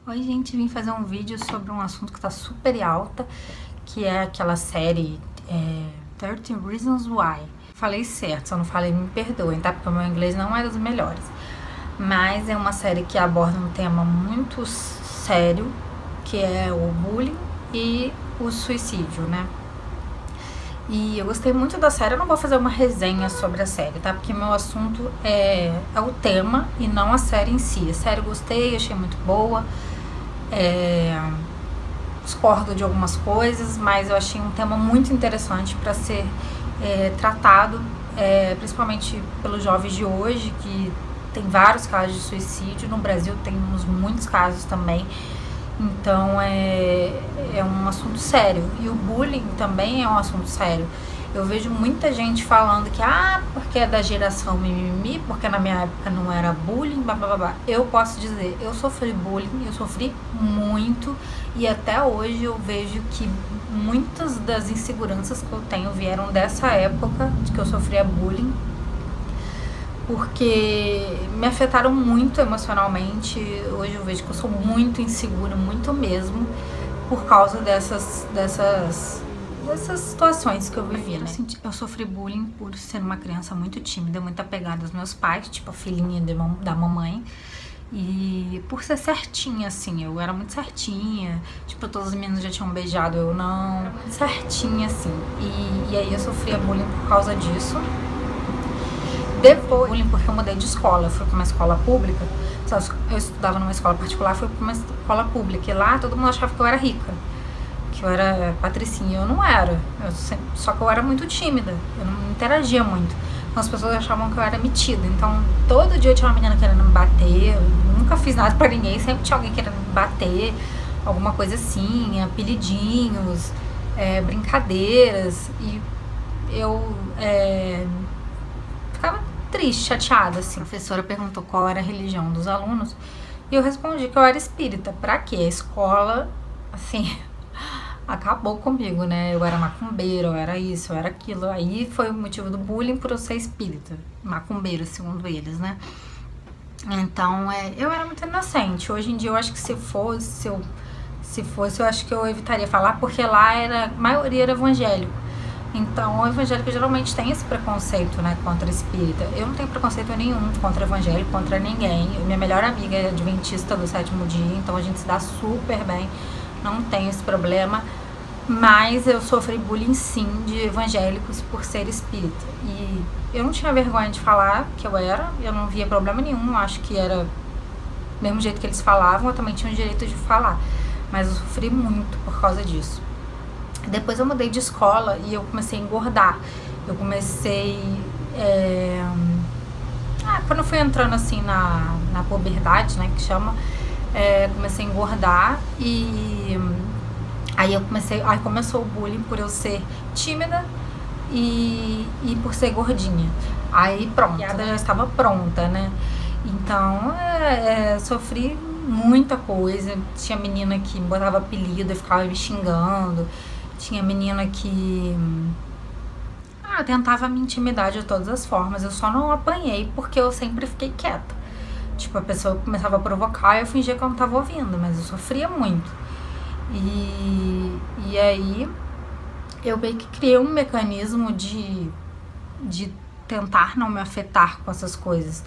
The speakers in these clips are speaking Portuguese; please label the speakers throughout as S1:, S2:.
S1: Oi, gente, vim fazer um vídeo sobre um assunto que tá super alta, que é aquela série 13 Reasons Why. Falei certo, só não falei, me perdoem, tá? Porque o meu inglês não é dos melhores. Mas é uma série que aborda um tema muito sério, que é o bullying e o suicídio, né? E eu gostei muito da série, eu não vou fazer uma resenha sobre a série, tá? Porque meu assunto é o tema e não a série em si. A série eu gostei, achei muito boa. Discordo de algumas coisas, mas eu achei um tema muito interessante para ser tratado, principalmente pelos jovens de hoje, que tem vários casos de suicídio. No Brasil temos muitos casos também. Então é um assunto sério. E o bullying também é um assunto sério. Eu vejo muita gente falando que, porque é da geração mimimi, porque na minha época não era bullying, blá blá blá. Eu posso dizer, eu sofri bullying, eu sofri muito, e até hoje eu vejo que muitas das inseguranças que eu tenho vieram dessa época de que eu sofria bullying, porque me afetaram muito emocionalmente. Hoje eu vejo que eu sou muito insegura, muito mesmo, por causa dessas situações que eu vivi, né? Eu sofri bullying por ser uma criança muito tímida, muito apegada aos meus pais, tipo a filhinha da mamãe. E por ser certinha, assim, eu era muito certinha. Tipo, todas as meninas já tinham beijado, eu não. Certinha, assim. E aí eu sofria bullying por causa disso. Depois, bullying porque eu mudei de escola, eu fui pra uma escola pública. Eu estudava numa escola particular, fui pra uma escola pública. E lá todo mundo achava que eu era rica, que eu era patricinha. Eu não era. Só que eu era muito tímida, eu não interagia muito. Então as pessoas achavam que eu era metida. Então todo dia tinha uma menina querendo me bater. Eu nunca fiz nada pra ninguém, sempre tinha alguém querendo me bater. Alguma coisa assim, apelidinhos, brincadeiras. E eu ficava triste, chateada, assim. A professora perguntou qual era a religião dos alunos e eu respondi que eu era espírita. Pra quê? A escola, assim, acabou comigo, né? Eu era macumbeira, eu era isso, eu era aquilo. Aí foi o motivo do bullying por eu ser espírita, macumbeira, segundo eles, né? Então, eu era muito inocente. Hoje em dia, eu acho que se fosse, eu acho que eu evitaria falar, porque lá a maioria era evangélico. Então, o evangélico geralmente tem esse preconceito, né, contra espírita. Eu não tenho preconceito nenhum contra evangélico, contra ninguém. Minha melhor amiga é adventista do sétimo dia, então a gente se dá super bem, não tem esse problema. Mas eu sofri bullying, sim, de evangélicos por ser espírita. E eu não tinha vergonha de falar que eu não via problema nenhum. Acho que era do mesmo jeito que eles falavam, eu também tinha o direito de falar. Mas eu sofri muito por causa disso. Depois eu mudei de escola e eu comecei a engordar. Eu comecei... quando eu fui entrando assim na puberdade, né, que chama, comecei a engordar e aí aí começou o bullying por eu ser tímida e por ser gordinha. Aí pronto, a piada já estava pronta, né? Então sofri muita coisa. Tinha menina que me botava apelido e ficava me xingando. Tinha menina que tentava me intimidar de todas as formas. Eu só não apanhei porque eu sempre fiquei quieta. Tipo, a pessoa começava a provocar e eu fingia que eu não tava ouvindo, mas eu sofria muito. E aí eu meio que criei um mecanismo de tentar não me afetar com essas coisas.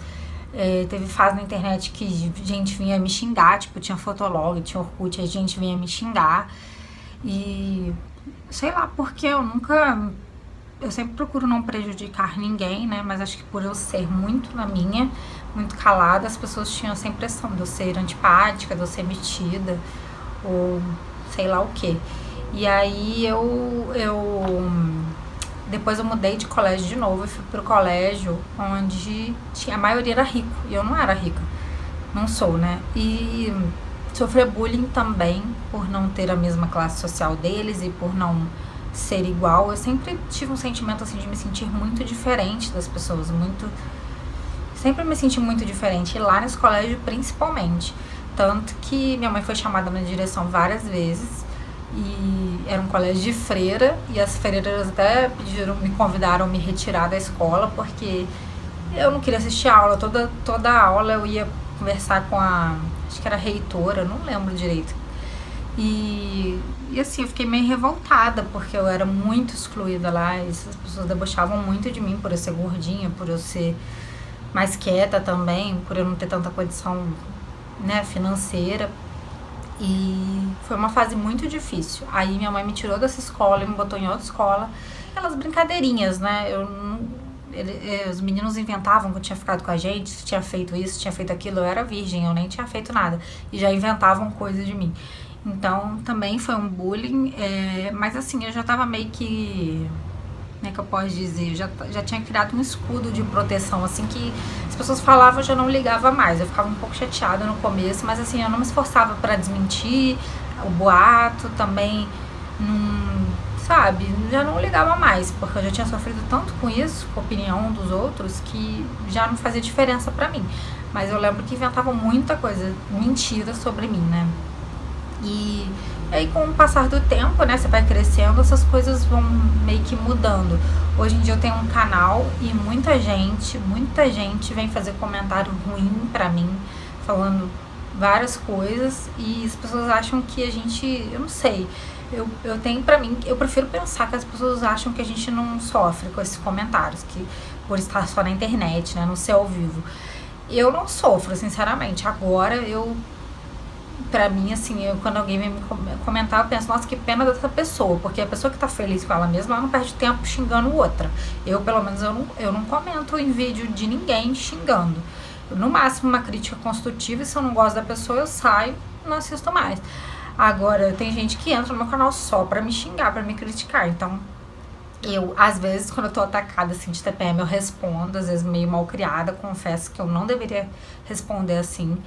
S1: Teve fase na internet que gente vinha me xingar, tipo, tinha Fotolog, tinha Orkut, a gente vinha me xingar. E sei lá, porque eu sempre procuro não prejudicar ninguém, né? Mas acho que por eu ser muito na minha, muito calada, as pessoas tinham essa impressão de eu ser antipática, de eu ser metida, ou sei lá o quê. E aí depois eu mudei de colégio de novo e fui pro colégio onde a maioria era rico, e eu não era rica, não sou, né? E sofrer bullying também por não ter a mesma classe social deles e por não ser igual. Eu sempre tive um sentimento assim de me sentir muito diferente das pessoas, sempre me senti muito diferente, e lá nesse colégio principalmente. Tanto que minha mãe foi chamada na direção várias vezes, e era um colégio de freira, e as freiras até me convidaram a me retirar da escola, porque eu não queria assistir a aula. Toda a aula eu ia conversar com a acho que era reitora, não lembro direito. E assim, eu fiquei meio revoltada, porque eu era muito excluída lá, e as pessoas debochavam muito de mim por eu ser gordinha, por eu ser mais quieta também, por eu não ter tanta condição, né, financeira. E foi uma fase muito difícil. Aí minha mãe me tirou dessa escola e me botou em outra escola. Aquelas brincadeirinhas, né? Os meninos inventavam que eu tinha ficado com a gente, tinha feito isso, tinha feito aquilo. Eu era virgem, eu nem tinha feito nada. E já inventavam coisas de mim. Então também foi um bullying. Mas assim, eu já tava meio que... Como é que eu posso dizer? Eu já tinha criado um escudo de proteção, assim, que as pessoas falavam, eu já não ligava mais. Eu ficava um pouco chateada no começo, mas assim, eu não me esforçava pra desmentir o boato, também não, sabe, já não ligava mais, porque eu já tinha sofrido tanto com isso, com a opinião dos outros, que já não fazia diferença pra mim. Mas eu lembro que inventavam muita coisa, mentira sobre mim, né? E aí, com o passar do tempo, né, você vai crescendo, essas coisas vão meio que mudando. Hoje em dia eu tenho um canal e muita gente vem fazer comentário ruim pra mim, falando várias coisas, e as pessoas acham que a gente, eu não sei, eu tenho pra mim, eu prefiro pensar que as pessoas acham que a gente não sofre com esses comentários, que por estar só na internet, né, no ser ao vivo. Eu não sofro, sinceramente. Agora pra mim, assim, quando alguém vem me comentar, eu penso, nossa, que pena dessa pessoa, porque a pessoa que tá feliz com ela mesma, ela não perde tempo xingando outra. Eu, pelo menos, eu não comento em vídeo de ninguém xingando. No máximo, uma crítica construtiva, e se eu não gosto da pessoa, eu saio e não assisto mais. Agora, tem gente que entra no meu canal só pra me xingar, pra me criticar, então... às vezes, quando eu tô atacada, assim, de TPM, eu respondo, às vezes meio mal criada, confesso que eu não deveria responder assim.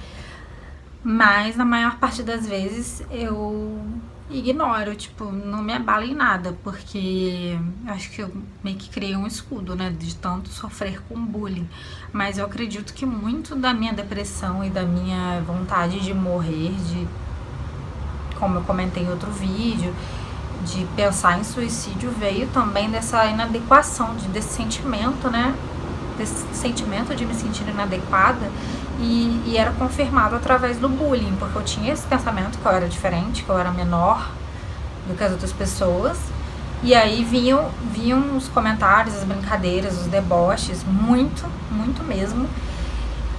S1: Mas na maior parte das vezes eu ignoro, tipo, não me abala em nada, porque eu acho que eu meio que criei um escudo, né, de tanto sofrer com bullying. Mas eu acredito que muito da minha depressão e da minha vontade de morrer, como eu comentei em outro vídeo, de pensar em suicídio, veio também dessa inadequação, desse sentimento, né, desse sentimento de me sentir inadequada. E era confirmado através do bullying, porque eu tinha esse pensamento que eu era diferente, que eu era menor do que as outras pessoas. E aí vinham os comentários, as brincadeiras, os deboches, muito mesmo.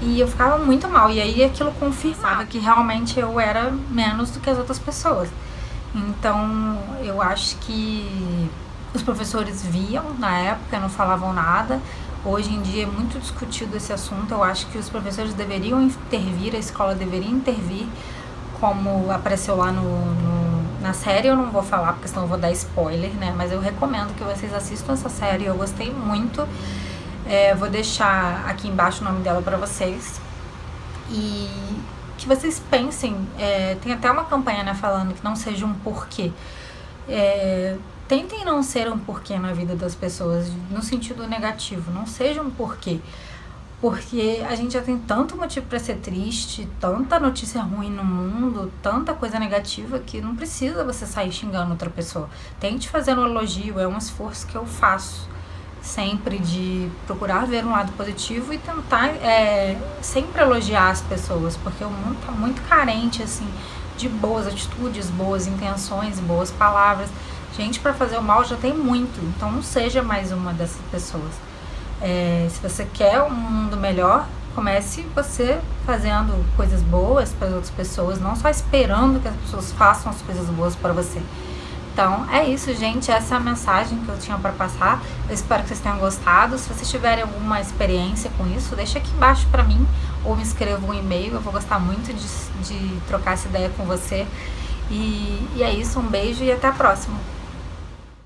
S1: E eu ficava muito mal. E aí aquilo confirmava que realmente eu era menos do que as outras pessoas. Então eu acho que os professores viam na época, não falavam nada. Hoje em dia é muito discutido esse assunto. Eu acho que os professores deveriam intervir, a escola deveria intervir, como apareceu lá na série. Eu não vou falar, porque senão eu vou dar spoiler, né? Mas eu recomendo que vocês assistam essa série, eu gostei muito. Vou deixar aqui embaixo o nome dela pra vocês. E que vocês pensem, tem até uma campanha, né, falando que não seja um porquê. Tentem não ser um porquê na vida das pessoas, no sentido negativo, não seja um porquê. Porque a gente já tem tanto motivo para ser triste, tanta notícia ruim no mundo, tanta coisa negativa, que não precisa você sair xingando outra pessoa. Tente fazer um elogio, é um esforço que eu faço sempre, de procurar ver um lado positivo e tentar sempre elogiar as pessoas, porque o mundo tá muito carente, assim, de boas atitudes, boas intenções, boas palavras. Gente, para fazer o mal já tem muito, então não seja mais uma dessas pessoas. Se você quer um mundo melhor, comece você fazendo coisas boas para as outras pessoas, não só esperando que as pessoas façam as coisas boas para você. Então é isso, gente, essa é a mensagem que eu tinha para passar. Eu espero que vocês tenham gostado. Se vocês tiverem alguma experiência com isso, deixa aqui embaixo para mim, ou me escreva um e-mail. Eu vou gostar muito de trocar essa ideia com você. E é isso, um beijo e até a próxima.